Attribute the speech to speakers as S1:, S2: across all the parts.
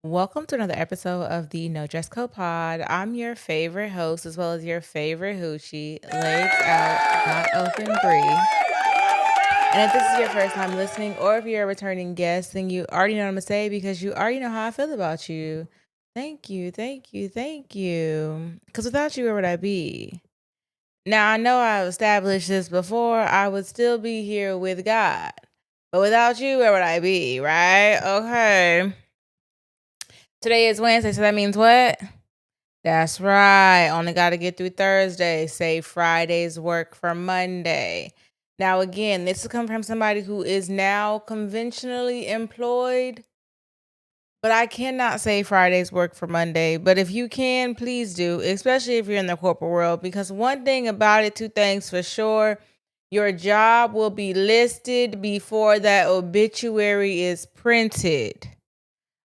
S1: Welcome to another episode of the No Dress Code Pod. I'm your favorite host, as well as your favorite hoochie, legs out, not open Bree. And if this is your first time listening, or if you're a returning guest, then you already know what I'm gonna say because you already know how I feel about you. Thank you, thank you, thank you. Because without you, where would I be? Now I know I've established this before. I would still be here with God, but without you, where would I be? Right? Okay. Today is Wednesday, so that means what? That's right. Only got to get through Thursday. Save Friday's work for Monday. Now, again, this is coming from somebody who is now conventionally employed, but I cannot say Friday's work for Monday. But if you can, please do, especially if you're in the corporate world, because one thing about it, two things for sure. Your job will be listed before that obituary is printed.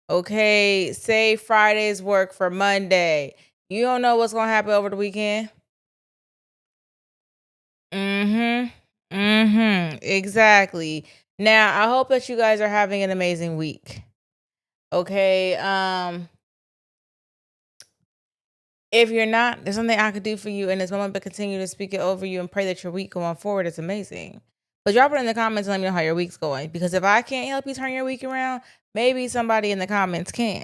S1: Okay, save Friday's work for Monday. You don't know what's gonna happen over the weekend. Exactly. Now, I hope that you guys are having an amazing week. Okay. If you're not, there's something I could do for you in this moment, but continue to speak it over you and pray that your week going forward is amazing. But drop it in the comments and let me know how your week's going. Because if I can't help you turn your week around, maybe somebody in the comments can.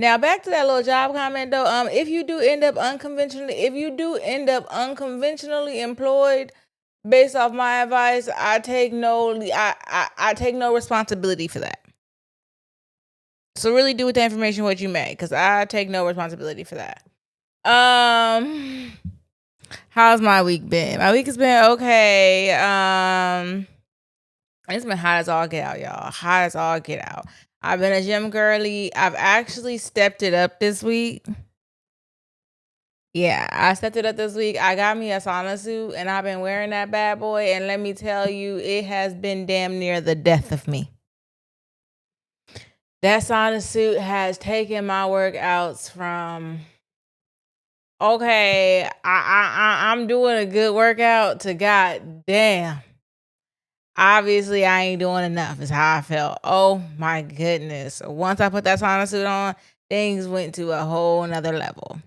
S1: Now back to that little job comment though. If you do end up unconventionally employed, based off my advice, I take no responsibility for that. So really do with the information what you may, because I take no responsibility for that. How's my week been? My week has been okay. It's been hot as all get out, y'all. Hot as all get out. I've been a gym girly. I've actually stepped it up this week. Yeah, I stepped it up this week. I got me a sauna suit and I've been wearing that bad boy. And let me tell you, it has been damn near the death of me. That sauna suit has taken my workouts from, okay, I'm doing a good workout to god damn. Obviously, I ain't doing enough, is how I felt. Oh my goodness. Once I put that sauna suit on, things went to a whole nother level.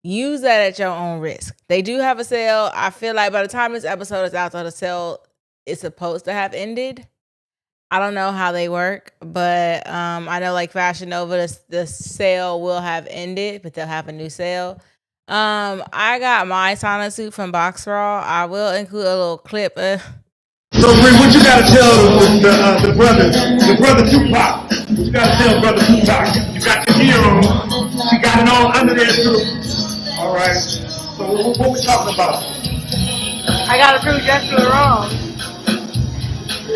S1: Use that at your own risk. They do have a sale. I feel like by the time this episode is out, the sale is supposed to have ended. I don't know how they work, but I know like Fashion Nova, the sale will have ended, but they'll have a new sale. I got my sauna suit from Box Raw. I will include a little clip.
S2: So, Bree, what you gotta tell the brother Tupac? What you gotta tell brother Tupac? You got your gear on. You got it all under there too. All right. So, what we talking about?
S3: I gotta prove Joshua wrong.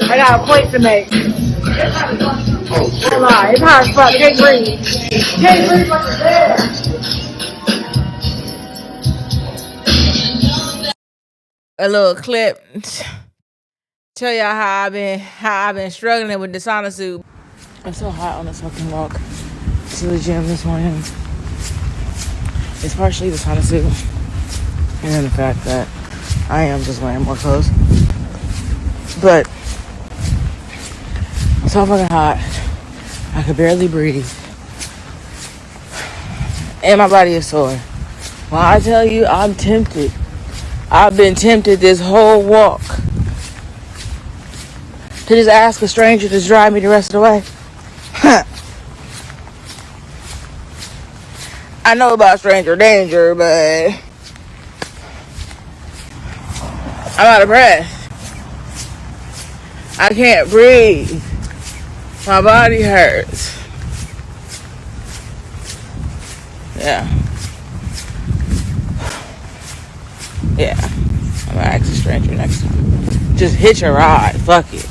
S3: I got a point to make.
S2: Oh, shit.
S3: Hold on, it's hard as fuck. Can't breathe. Can't breathe like a bear.
S1: A little clip. Tell y'all how I've been struggling with the sauna suit. It's so hot on this fucking walk to the gym this morning. It's partially the sauna suit, and then the fact that I am just wearing more clothes. But it's so fucking hot. I could barely breathe. And my body is sore. Well, I tell you, I'm tempted. I've been tempted this whole walk to just ask a stranger to drive me the rest of the way. I know about stranger danger, but I'm out of breath. I can't breathe. My body hurts. Yeah. Yeah. I'm gonna ask a stranger next time. Just hitch a ride. Fuck it.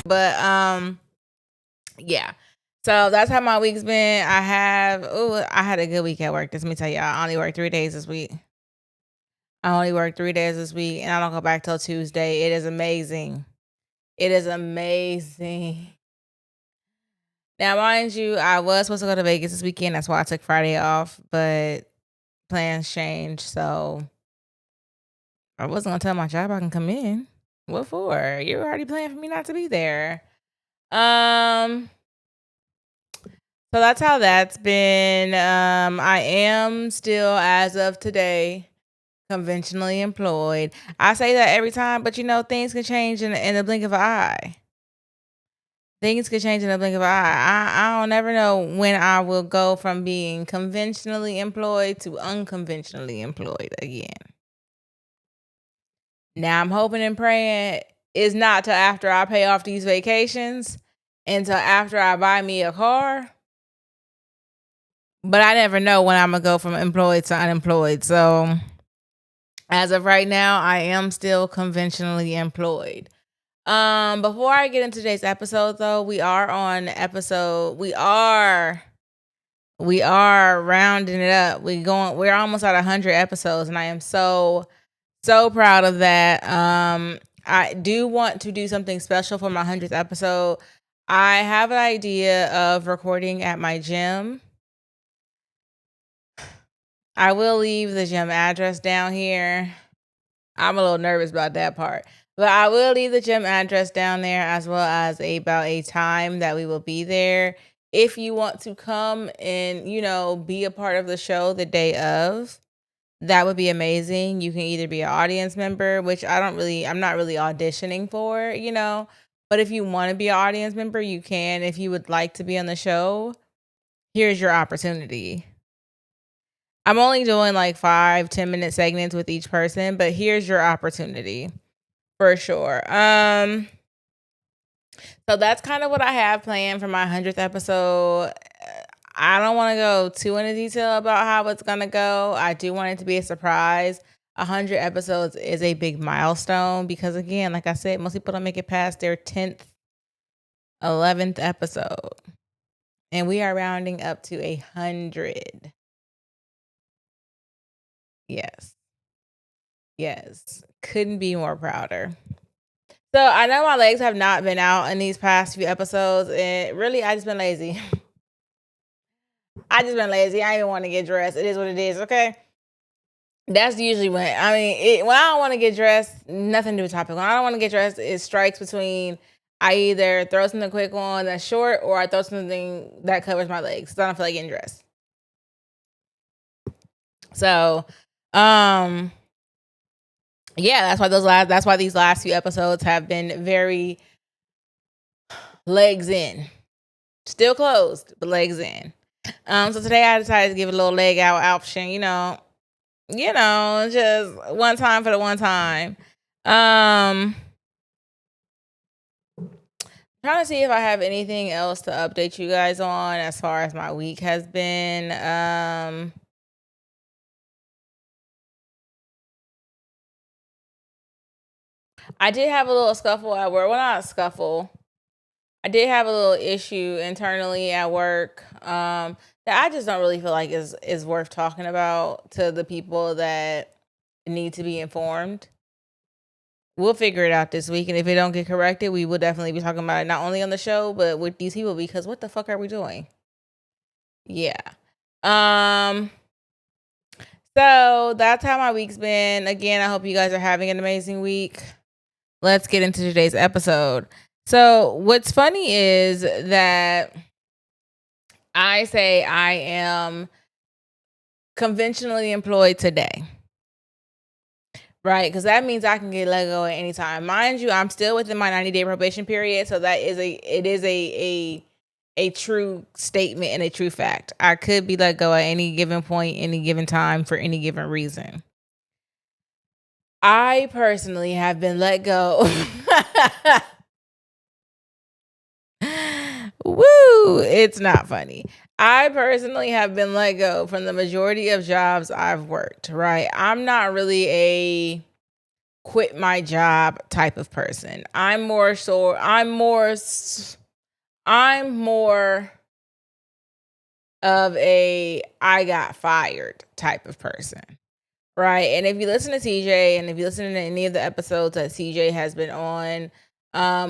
S1: But yeah. So that's how my week's been. I had a good week at work. Let me tell you, I only worked 3 days this week. And I don't go back till Tuesday. It is amazing. It is amazing. Now, mind you, I was supposed to go to Vegas this weekend. That's why I took Friday off, but plans changed. So I wasn't going to tell my job I can come in. What for? You're already planning for me not to be there. So that's how that's been. I am still, as of today, conventionally employed. I say that every time, but things can change in the blink of an eye. Things could change in the blink of an eye. I don't never know when I will go from being conventionally employed to unconventionally employed again. Now I'm hoping and praying it's not till after I pay off these vacations, until after I buy me a car. But I never know when I'm gonna go from employed to unemployed. So as of right now, I am still conventionally employed. Before I get into today's episode, though, we are rounding it up. We're almost at 100 episodes, and I am so proud of that. I do want to do something special for my 100th episode. I have an idea of recording at my gym. I will leave the gym address down here. I'm a little nervous about that part. But I will leave the gym address down there, as well as about a time that we will be there. If you want to come and, be a part of the show the day of, that would be amazing. You can either be an audience member, which I'm not really auditioning for, But if you want to be an audience member, you can. If you would like to be on the show, here's your opportunity. I'm only doing like 5-10 minute segments with each person, but here's your opportunity for sure. So that's kind of what I have planned for my 100th episode. I don't want to go too into detail about how it's going to go. I do want it to be a surprise. 100 episodes is a big milestone because, again, like I said, most people don't make it past their 10th, 11th episode. And we are rounding up to 100. Yes. Couldn't be more prouder. So I know my legs have not been out in these past few episodes, and really, I just been lazy. I ain't want to get dressed. It is what it is, okay? That's usually when I don't want to get dressed, nothing to do with topic. When I don't want to get dressed, it strikes between I either throw something quick on that's short, or I throw something that covers my legs. So I don't feel like getting dressed. So, yeah, that's why these last few episodes have been very legs in. Still closed, but legs in. So today I decided to give it a little leg out option, just one time for the one time. Trying to see if I have anything else to update you guys on as far as my week has been. I did have a little scuffle at work. Well, not a scuffle. I did have a little issue internally at work that I just don't really feel like is worth talking about to the people that need to be informed. We'll figure it out this week, and if it don't get corrected, we will definitely be talking about it not only on the show but with these people, because what the fuck are we doing? Yeah. So that's how my week's been. Again, I hope you guys are having an amazing week. Let's get into today's episode. So what's funny is that I say I am conventionally employed today, right? Because that means I can get let go at any time. Mind you, I'm still within my 90-day probation period, so that is a true statement and a true fact. I could be let go at any given point, any given time, for any given reason. I personally have been let go. Woo! It's not funny. I personally have been let go from the majority of jobs I've worked, right? I'm not really a quit my job type of person. I'm more of a I got fired type of person. Right. And if you listen to TJ, and if you listen to any of the episodes that CJ has been on,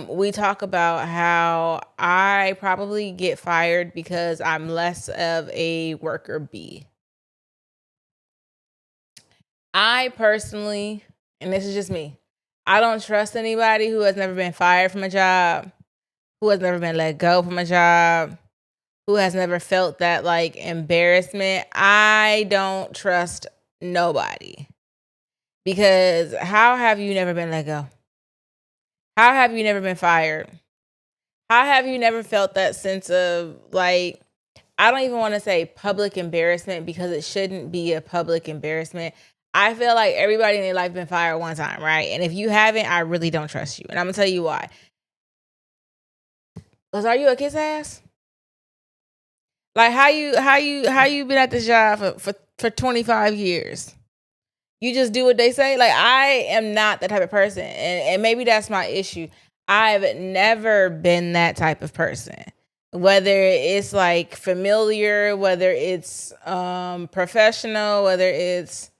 S1: we talk about how I probably get fired because I'm less of a worker bee. I personally, and this is just me, I don't trust anybody who has never been fired from a job, who has never been let go from a job, who has never felt that like embarrassment, I don't trust nobody. Because how have you never been let go? How have you never been fired? How have you never felt that sense of like, I don't even want to say public embarrassment because it shouldn't be a public embarrassment. I feel like everybody in their life been fired one time, right? And if you haven't, I really don't trust you. And I'm gonna tell you why. Because are you a kiss ass? Like how you been at this job for 25 years? You just do what they say. Like I am not that type of person, and maybe that's my issue. I've never been that type of person. Whether it's like familiar, whether it's professional, whether it's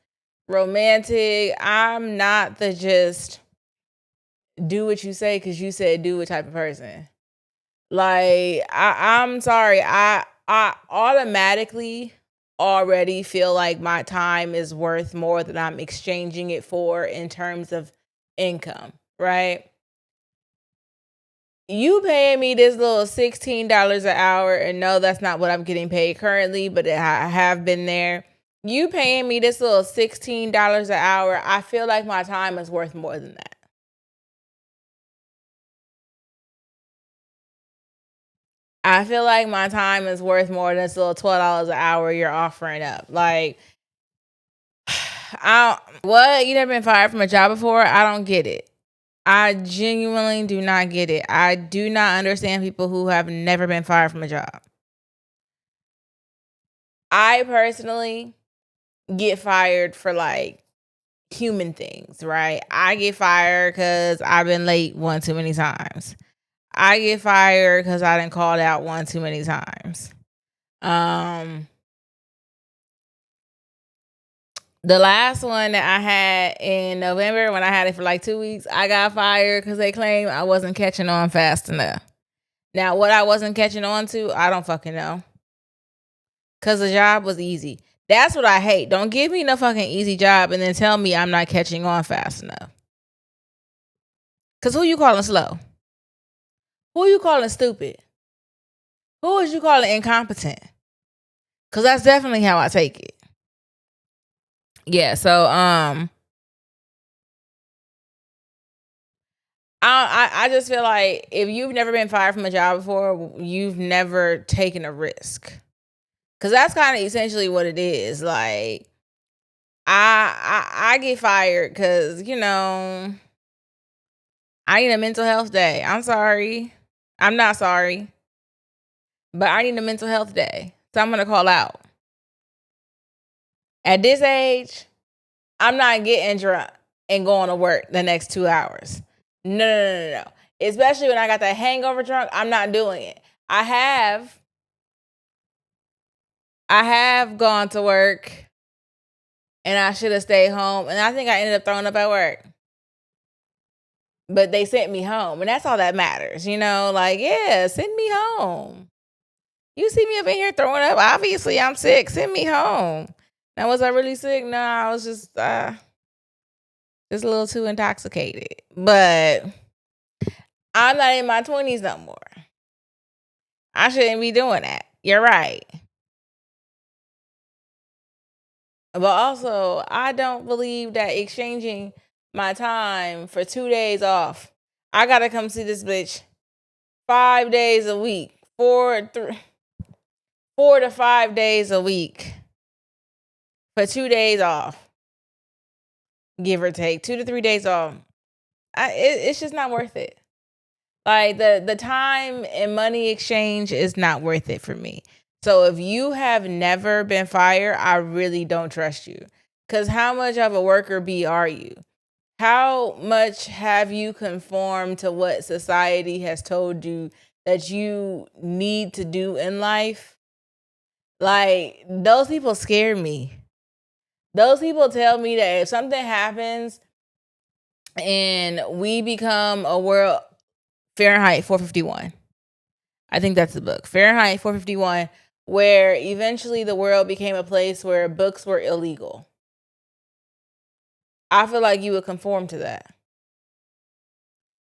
S1: romantic, I'm not the just do what you say because you said do it type of person. Like I'm sorry, I automatically already feel like my time is worth more than I'm exchanging it for in terms of income, right? You paying me this little $16 an hour, and no, that's not what I'm getting paid currently, but I have been there. You paying me this little $16 an hour, I feel like my time is worth more than that. I feel like my time is worth more than this little $12 an hour you're offering up. Like, what? You never been fired from a job before? I don't get it. I genuinely do not get it. I do not understand people who have never been fired from a job. I personally get fired for like human things, right? I get fired because I've been late one too many times. I get fired because I done called out one too many times. The last one that I had in November, when I had it for like 2 weeks, I got fired because they claimed I wasn't catching on fast enough. Now, what I wasn't catching on to, I don't fucking know. Because the job was easy. That's what I hate. Don't give me no fucking easy job and then tell me I'm not catching on fast enough. Because who you calling slow? Who you calling stupid? Who is you calling incompetent? Because that's definitely how I take it. Yeah, so I just feel like if you've never been fired from a job before, you've never taken a risk. Cause that's kind of essentially what it is. Like I get fired because, you know, I need a mental health day. I'm sorry. I'm not sorry. But I need a mental health day. So I'm gonna call out. At this age, I'm not getting drunk and going to work the next 2 hours. No. Especially when I got that hangover drunk, I'm not doing it. I have gone to work and I should have stayed home. And I think I ended up throwing up at work. But they sent me home. And that's all that matters. You know, like, yeah, send me home. You see me up in here throwing up. Obviously, I'm sick. Send me home. Now, was I really sick? No, I was just a little too intoxicated. But I'm not in my 20s no more. I shouldn't be doing that. You're right. But also, I don't believe that exchanging my time for 2 days off, I gotta come see this bitch 5 days a week, 4 to 5 days a week for 2 days off, give or take 2 to 3 days off. It's just not worth it. Like the time and money exchange is not worth it for me. So if you have never been fired, I really don't trust you. Because how much of a worker bee are you? How much have you conformed to what society has told you that you need to do in life? Like, those people scare me. Those people tell me that if something happens and we become a world, Fahrenheit 451. I think that's the book. Fahrenheit 451, where eventually the world became a place where books were illegal. I feel like you would conform to that.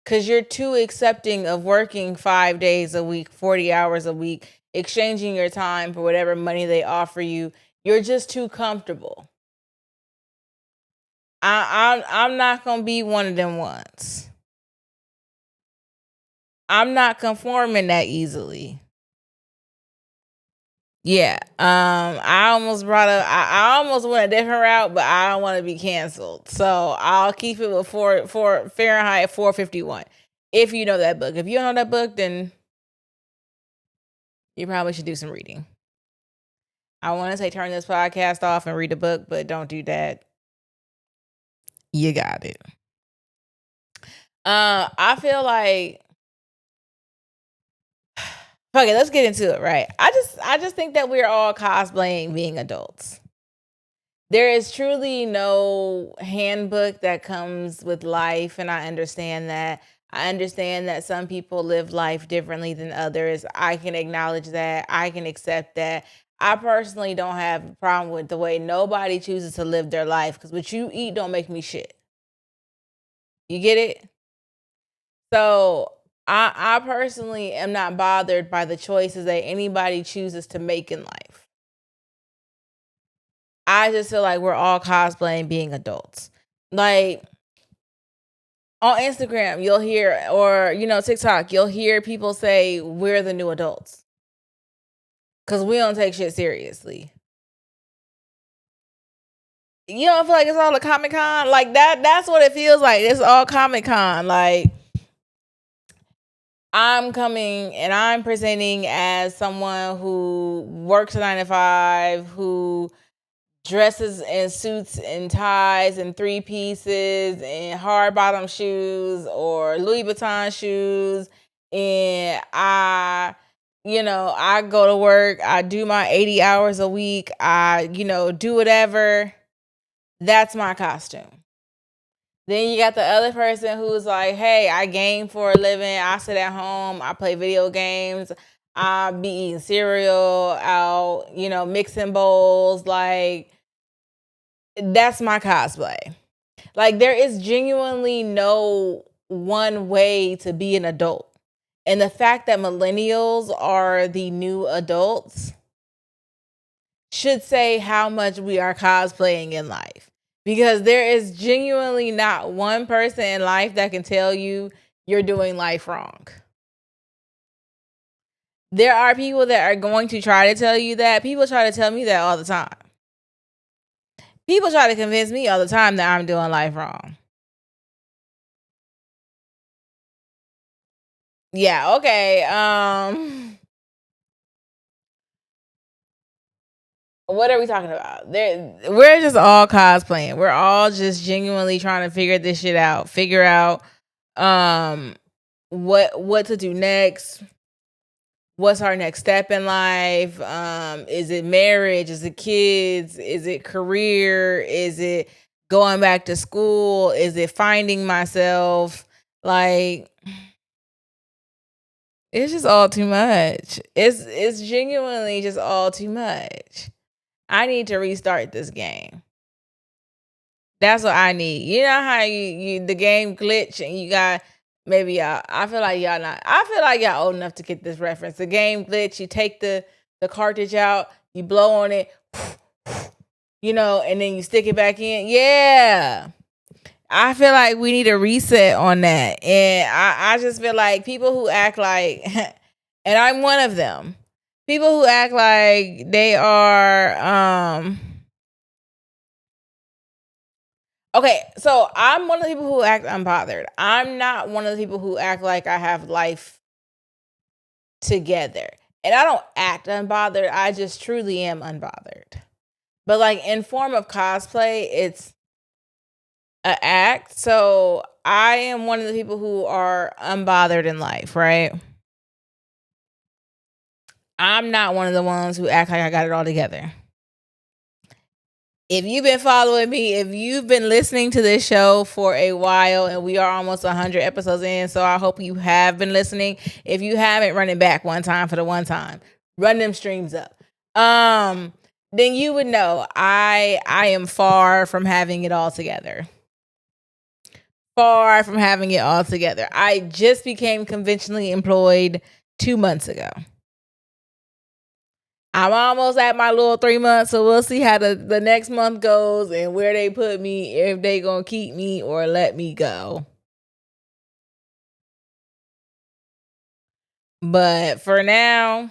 S1: Because you're too accepting of working 5 days a week, 40 hours a week, exchanging your time for whatever money they offer you. You're just too comfortable. I'm not gonna be one of them ones. I'm not conforming that easily. Yeah. I almost brought up. I almost went a different route, but I don't want to be canceled, so I'll keep it with four Fahrenheit 451. If you know that book, if you don't know that book, then you probably should do some reading. I want to say turn this podcast off and read a book, but don't do that. You got it. I feel like okay, let's get into it, right? I just think that we're all cosplaying being adults. There is truly no handbook that comes with life, and I understand that. I understand that some people live life differently than others. I can acknowledge that. I can accept that. I personally don't have a problem with the way nobody chooses to live their life, because what you eat don't make me shit. You get it? So I personally am not bothered by the choices that anybody chooses to make in life. I just feel like we're all cosplaying being adults. Like on Instagram, you'll hear, or TikTok, you'll hear people say we're the new adults because we don't take shit seriously. You don't feel like it's all a Comic Con like that? That's what it feels like. It's all Comic Con. Like I'm coming and I'm presenting as someone who works a 9 to 5, who dresses in suits and ties and 3 pieces and hard bottom shoes or Louis Vuitton shoes. And I go to work, I do my 80 hours a week, I, do whatever. That's my costume. Then you got the other person who's like, hey, I game for a living, I sit at home, I play video games, I be eating cereal out, mixing bowls. Like, that's my cosplay. Like, there is genuinely no one way to be an adult. And the fact that millennials are the new adults should say how much we are cosplaying in life. Because there is genuinely not one person in life that can tell you you're doing life wrong. There are people that are going to try to tell you that. People try to tell me that all the time. People try to convince me all the time that I'm doing life wrong. Yeah, okay. What are we talking about? We're just all cosplaying. We're all just genuinely trying to figure this shit out. Figure out what to do next. What's our next step in life? Is it marriage? Is it kids? Is it career? Is it going back to school? Is it finding myself? Like, it's just all too much. It's genuinely just all too much. I need to restart this game. That's what I need. You know how you the game glitch and you got maybe y'all. I feel like y'all not. I feel like y'all old enough to get this reference. The game glitch. You take the cartridge out. You blow on it. And then you stick it back in. Yeah. I feel like we need a reset on that. And I just feel like people who act like, and I'm one of them, people who act like they are, okay, so I'm one of the people who act unbothered. I'm not one of the people who act like I have life together. And I don't act unbothered. I just truly am unbothered. But like in form of cosplay, it's an act. So I am one of the people who are unbothered in life, right? I'm not one of the ones who act like I got it all together. If you've been following me, if you've been listening to this show for a while, and we are almost 100 episodes in, so I hope you have been listening. If you haven't, run it back one time for the one time. Run them streams up. Then you would know I am far from having it all together. Far from having it all together. I just became conventionally employed 2 months ago. I'm almost at my little 3 months, so we'll see how the next month goes and where they put me, if they gonna keep me or let me go. But for now,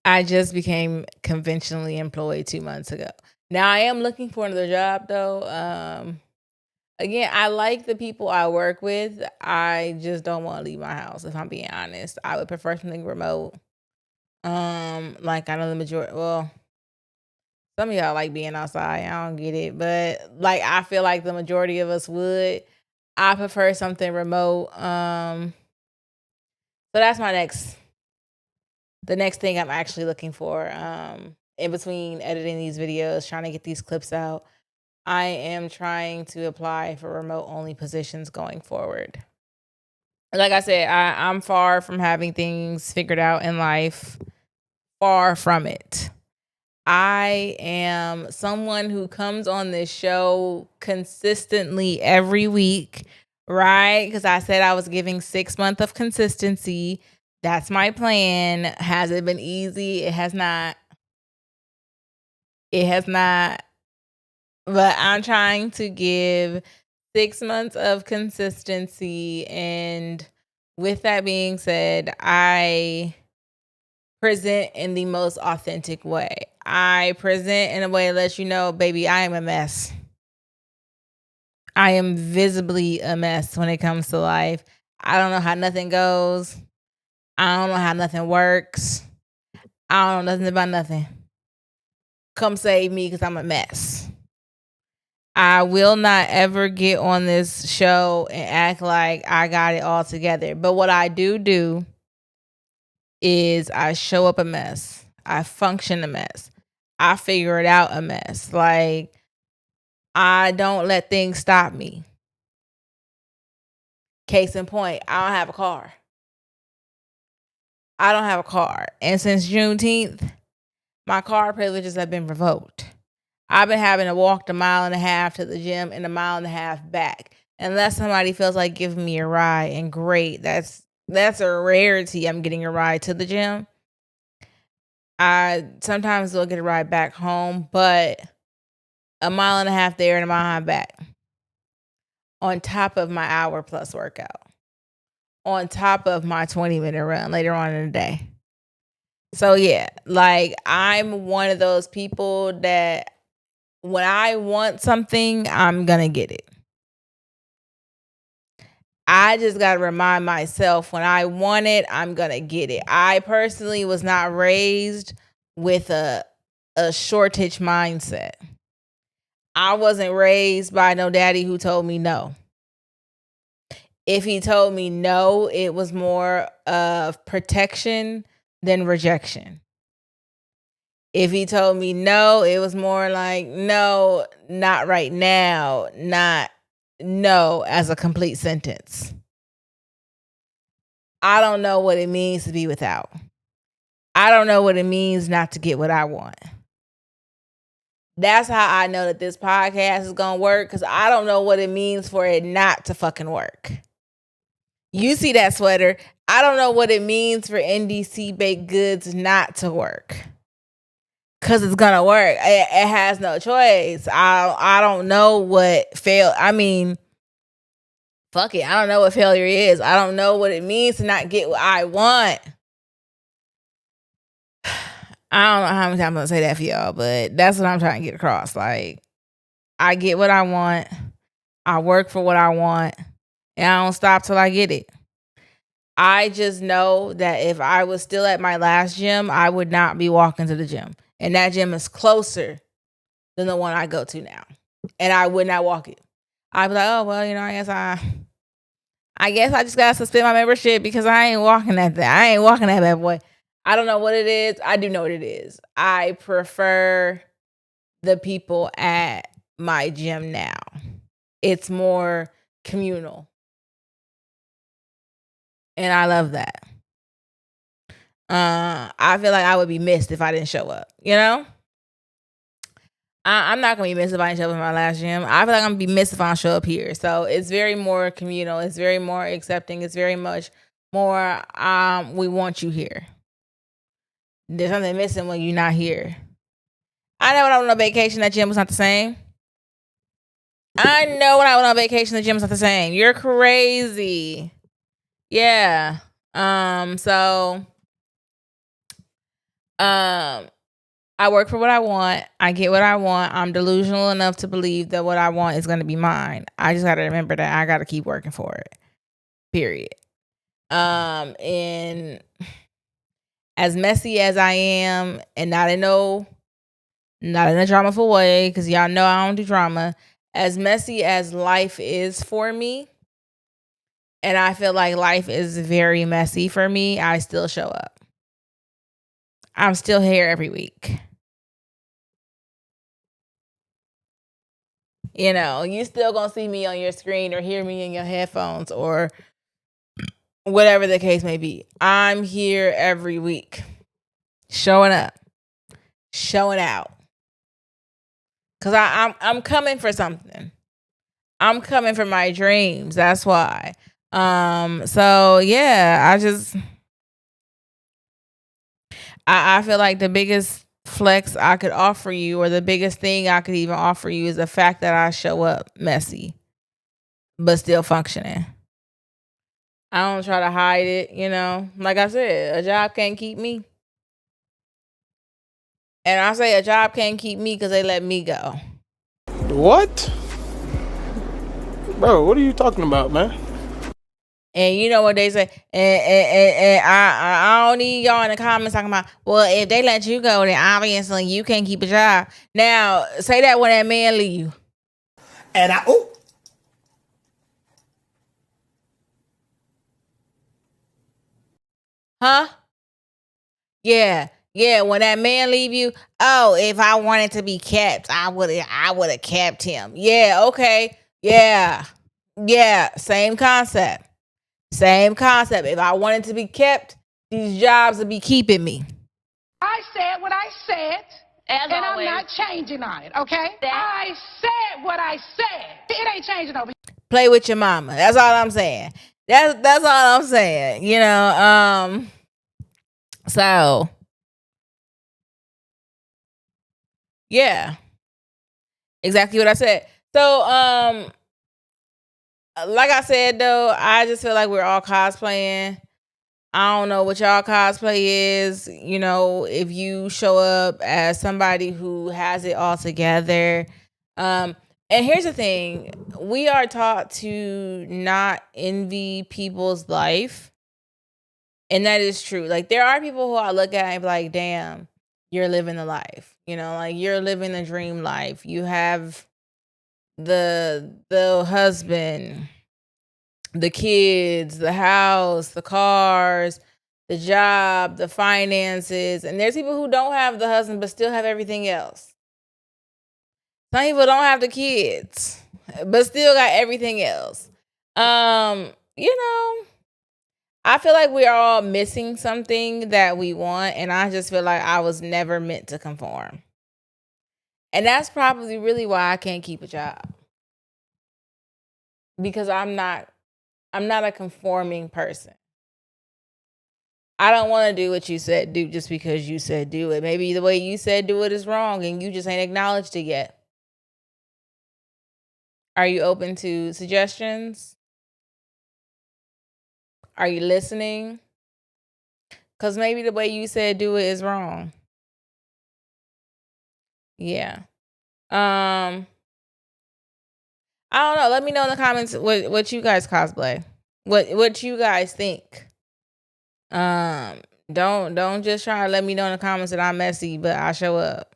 S1: I just became conventionally employed 2 months ago. Now I am looking for another job though. Again, I like the people I work with. I just don't want to leave my house, if I'm being honest. I would prefer something remote. Like I know the majority, well, some of y'all like being outside. I don't get it, but like I feel like the majority of us would. I prefer something remote. So that's the next thing I'm actually looking for. In between editing these videos, trying to get these clips out, I am trying to apply for remote only positions going forward. Like I said, I'm far from having things figured out in life. Far from it. I am someone who comes on this show consistently every week, right? Because I said I was giving 6 months of consistency. That's my plan. Has it been easy? It has not. It has not. But I'm trying to give 6 months of consistency. And with that being said, I present in the most authentic way. I present in a way that lets you know, baby, I am a mess. I am visibly a mess when it comes to life. I don't know how nothing goes. I don't know how nothing works. I don't know nothing about nothing. Come save me because I'm a mess. I will not ever get on this show and act like I got it all together. But what I do is I show up a mess. I function a mess. I figure it out a mess. Like, I don't let things stop me. Case in point, I don't have a car. I don't have a car. And since Juneteenth, my car privileges have been revoked. I've been having to walk the 1.5 miles to the gym and 1.5 miles back. Unless somebody feels like giving me a ride, and great, that's a rarity. I'm getting a ride to the gym. I sometimes will get a ride back home, but 1.5 miles there and 1.5 miles back. On top of my hour plus workout. On top of my 20-minute run later on in the day. So yeah, like I'm one of those people that when I want something, I'm gonna get it. I just gotta remind myself when I want it, I'm gonna get it. I personally was not raised with a shortage mindset. I wasn't raised by no daddy who told me no. If he told me no, it was more of protection than rejection. If he told me no, it was more like, no, not right now, not no as a complete sentence. I don't know what it means to be without. I don't know what it means not to get what I want. That's how I know that this podcast is going to work, because I don't know what it means for it not to fucking work. You see that sweater. I don't know what it means for NDC baked goods not to work. Because it's going to work. It has no choice. I don't know what fuck it. I don't know what failure is. I don't know what it means to not get what I want. I don't know how many times I'm going to say that for y'all, but that's what I'm trying to get across. Like, I get what I want. I work for what I want. And I don't stop till I get it. I just know that if I was still at my last gym, I would not be walking to the gym. And that gym is closer than the one I go to now. And I would not walk it. I'd be like, oh, well, I guess I just got to suspend my membership because I ain't walking that thing. I ain't walking that bad boy. I don't know what it is. I do know what it is. I prefer the people at my gym now. It's more communal. And I love that. I feel like I would be missed if I didn't show up, you know? I'm not going to be missed if I didn't show up in my last gym. I feel like I'm going to be missed if I don't show up here. So it's very more communal. It's very more accepting. It's very much more, we want you here. There's something missing when you're not here. I know when I went on vacation, that gym was not the same. I know when I went on vacation, the gym was not the same. You're crazy. Yeah. So I work for what I want. I get what I want. I'm delusional enough to believe that what I want is going to be mine. I just got to remember that I got to keep working for it. Period. And as messy as I am, and not in a dramaful way, because y'all know I don't do drama. As messy as life is for me, and I feel like life is very messy for me, I still show up. I'm still here every week. You know, you still gonna see me on your screen or hear me in your headphones or whatever the case may be. I'm here every week, showing up, showing out, cause I'm coming for something. I'm coming for my dreams. That's why. So yeah, I feel like the biggest flex I could offer you, or the biggest thing I could even offer you, is the fact that I show up messy, but still functioning. I don't try to hide it, you know. Like I said, a job can't keep me. And I say a job can't keep me because they let me go.
S4: What? Bro, what are you talking about, man?
S1: And you know what they say, and I don't need y'all in the comments talking about, well, if they let you go, then obviously you can't keep a job. Now, say that when that man leave you.
S2: And
S1: Huh? Yeah. Yeah, when that man leave you, oh, if I wanted to be kept, I would have kept him. Yeah, okay. Yeah. Yeah, same concept. Same concept. If I wanted to be kept, these jobs would be keeping me.
S5: I said what I said,
S6: As
S5: and
S6: always.
S5: I'm not changing on it, okay? I said what I said. It ain't changing over here.
S1: Play with your mama. That's all I'm saying. That's all I'm saying. You know, so yeah. Exactly what I said. So, like I said though, I just feel like we're all cosplaying. I don't know what y'all cosplay is. You know, if you show up as somebody who has it all together. And here's the thing. We are taught to not envy people's life. And that is true. Like, there are people who I look at and be like, damn, you're living the life. You know, like, you're living the dream life. You have the husband, the kids, the house, the cars, the job, the finances. And there's people who don't have the husband but still have everything else. Some people don't have the kids but still got everything else. You know, I feel like we're all missing something that we want, and I just feel like I was never meant to conform. And that's probably really why I can't keep a job. Because I'm not a conforming person. I don't want to do what you said do just because you said do it. Maybe the way you said do it is wrong and you just ain't acknowledged it yet. Are you open to suggestions? Are you listening? Because maybe the way you said do it is wrong. Yeah. I don't know. Let me know in the comments what you guys cosplay. What you guys think. Don't just try to let me know in the comments that I'm messy, but I show up.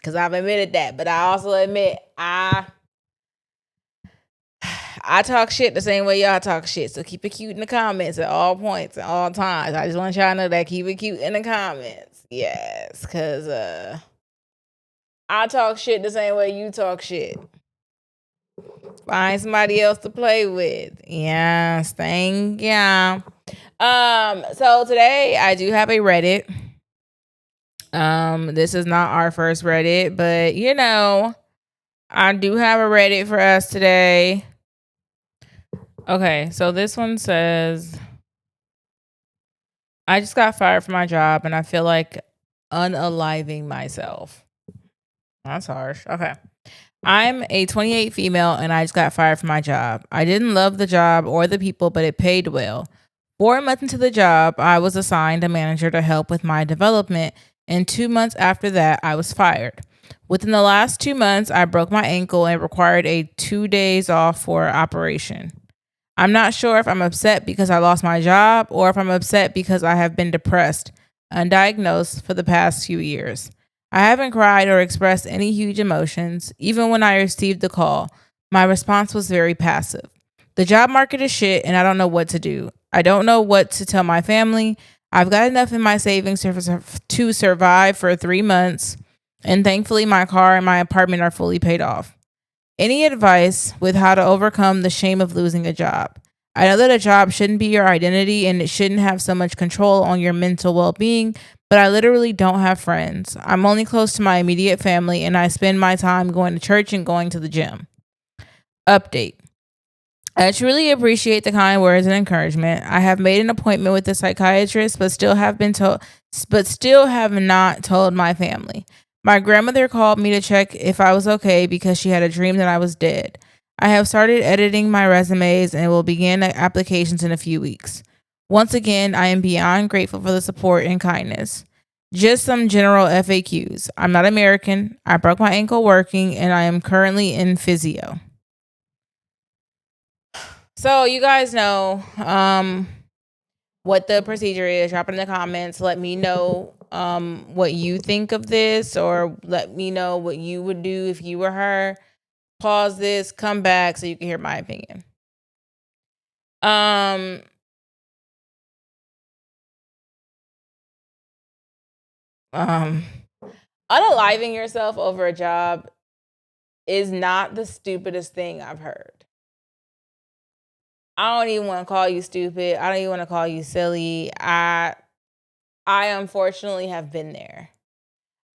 S1: Cause I've admitted that, but I also admit I talk shit the same way y'all talk shit. So keep it cute in the comments at all points, at all times. I just want y'all to know that. Keep it cute in the comments. Yes, cause I talk shit the same way you talk shit. Find somebody else to play with. Yes, thank you. So today I do have a Reddit. This is not our first Reddit, but you know, I do have a Reddit for us today. Okay, so this one says, I just got fired from my job and I feel like unaliving myself. That's harsh. Okay. I'm a 28 female and I just got fired from my job. I didn't love the job or the people, but it paid well. 4 months into the job, I was assigned a manager to help with my development, and 2 months after that, I was fired. Within the last 2 months, I broke my ankle and required a 2 days off for operation. I'm not sure if I'm upset because I lost my job or if I'm upset because I have been depressed, undiagnosed for the past few years. I haven't cried or expressed any huge emotions. Even when I received the call, my response was very passive. The job market is shit and I don't know what to do. I don't know what to tell my family. I've got enough in my savings to survive for 3 months, and thankfully, my car and my apartment are fully paid off. Any advice with how to overcome the shame of losing a job? I know that a job shouldn't be your identity and it shouldn't have so much control on your mental well being, but I literally don't have friends. I'm only close to my immediate family and I spend my time going to church and going to the gym. Update. I truly appreciate the kind words and encouragement. I have made an appointment with a psychiatrist, but still have not told my family. My grandmother called me to check if I was okay because she had a dream that I was dead. I have started editing my resumes and will begin applications in a few weeks. Once again, I am beyond grateful for the support and kindness. Just some general FAQs. I'm not American. I broke my ankle working and I am currently in physio. So you guys know what the procedure is. Drop it in the comments. Let me know what you think of this, or let me know what you would do if you were her. Pause this, come back so you can hear my opinion. Unaliving yourself over a job is not the stupidest thing I've heard. I don't even want to call you stupid. I don't even want to call you silly. I unfortunately have been there.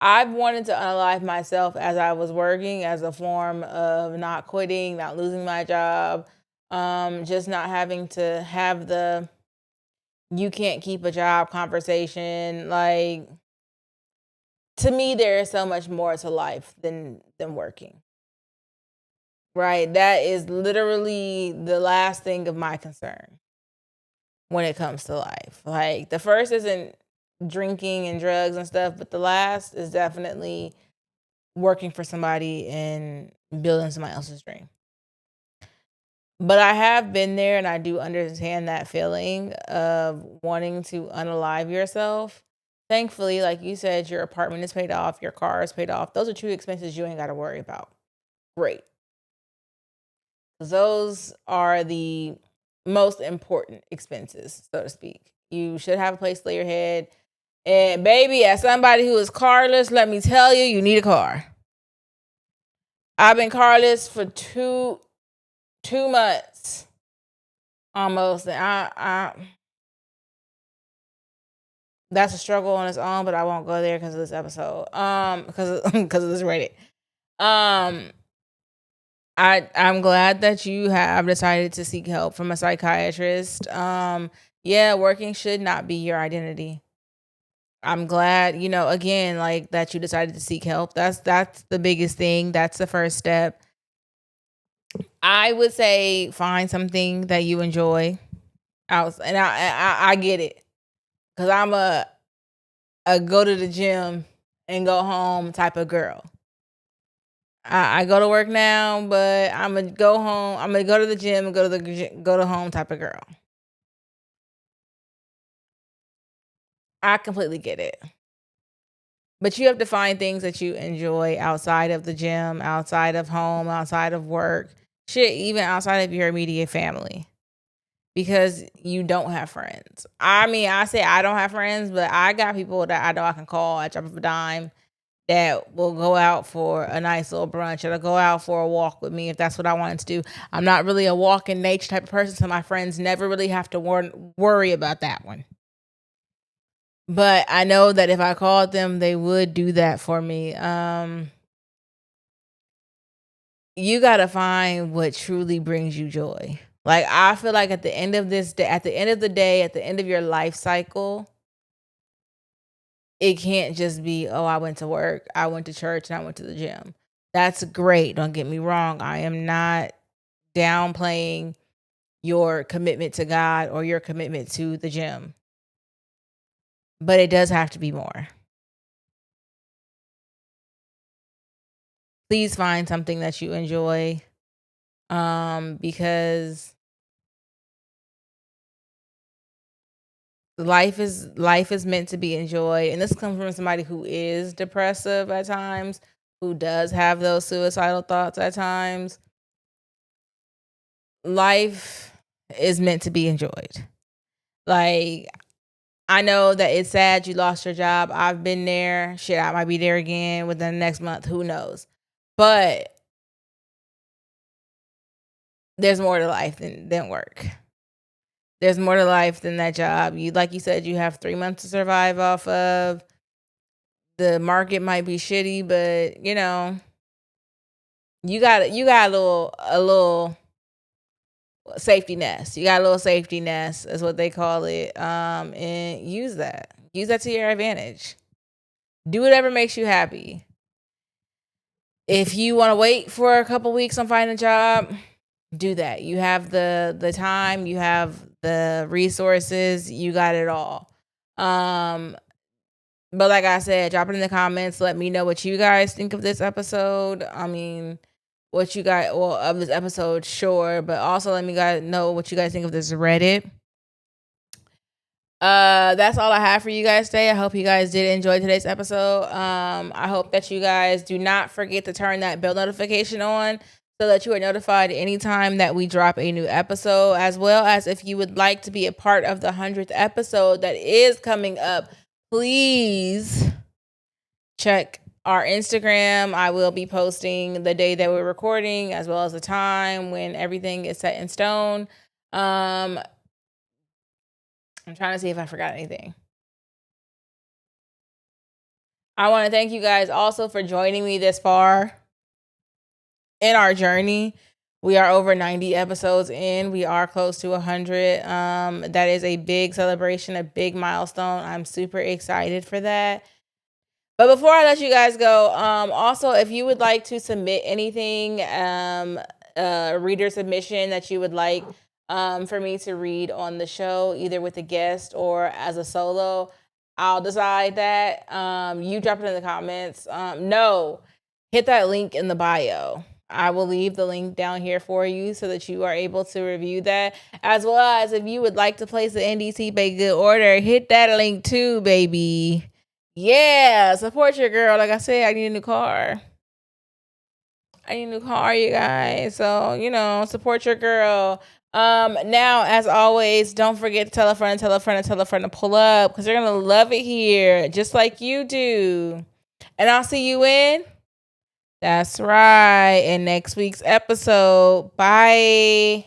S1: I've wanted to unalive myself as I was working as a form of not quitting, not losing my job, just not having to have the you can't keep a job conversation. Like, to me, there is so much more to life than working. Right? That is literally the last thing of my concern when it comes to life. Like, the first isn't drinking and drugs and stuff, but the last is definitely working for somebody and building somebody else's dream. But I have been there and I do understand that feeling of wanting to unalive yourself. Thankfully, like you said, your apartment is paid off, your car is paid off. Those are two expenses you ain't got to worry about. Great. Those are the most important expenses, so to speak. You should have a place to lay your head. And baby, as somebody who is carless, let me tell you, you need a car. I've been carless for two months almost. And I that's a struggle on its own, but I won't go there because of this episode. Because of this rating. I'm glad that you have decided to seek help from a psychiatrist. Yeah, working should not be your identity. I'm glad, again, like that you decided to seek help. That's the biggest thing. That's the first step. I would say find something that you enjoy out, and I get it, because I'm a go to the gym and go home type of girl. I go to work now, but I'm gonna go home. I'm gonna go to the gym and go to home type of girl. I completely get it. But you have to find things that you enjoy outside of the gym, outside of home, outside of work, shit, even outside of your immediate family, because you don't have friends. I mean, I say I don't have friends, but I got people that I know I can call at drop of a dime that will go out for a nice little brunch or go out for a walk with me if that's what I wanted to do. I'm not really a walk in nature type of person, so my friends never really have to worry about that one. But I know that if I called them, they would do that for me. You got to find what truly brings you joy. Like, I feel like at the end of this day, at the end of the day, at the end of your life cycle, it can't just be, oh, I went to work, I went to church, and I went to the gym. That's great. Don't get me wrong. I am not downplaying your commitment to God or your commitment to the gym. But it does have to be more. Please find something that you enjoy. Because life is meant to be enjoyed. And this comes from somebody who is depressive at times, who does have those suicidal thoughts at times. Life is meant to be enjoyed. Like, I know that it's sad you lost your job. I've been there. Shit, I might be there again within the next month. Who knows? But there's more to life than work. There's more to life than that job. Like you said, you have 3 months to survive off of. The market might be shitty, but you got a little safety nest. You got a little safety nest, is what they call it. And use that. Use that to your advantage. Do whatever makes you happy. If you want to wait for a couple weeks on finding a job, do that. You have the time, you have the resources, you got it all. But like I said, drop it in the comments. Let me know what you guys think of this episode. I mean, what you guys, well, of this episode, sure. But also let me know what you guys think of this Reddit. That's all I have for you guys today. I hope you guys did enjoy today's episode. I hope that you guys do not forget to turn that bell notification on so that you are notified anytime that we drop a new episode, as well as if you would like to be a part of the 100th episode that is coming up, please check our Instagram. I will be posting the day that we're recording, as well as the time when everything is set in stone. I'm trying to see if I forgot anything. I want to thank you guys also for joining me this far in our journey. We are over 90 episodes in. We are close to 100. That is a big celebration, a big milestone. I'm super excited for that. But before I let you guys go, also, if you would like to submit anything, reader submission that you would like for me to read on the show, either with a guest or as a solo, I'll decide that. You drop it in the comments. No, hit that link in the bio. I will leave the link down here for you so that you are able to review that. As well as if you would like to place an NDC by good order, hit that link too, baby. Yeah, support your girl. Like I said, I need a new car. You guys. So, support your girl. Now, as always, don't forget to tell a friend to pull up, because they're going to love it here, just like you do. And I'll see you in... That's right. In next week's episode. Bye.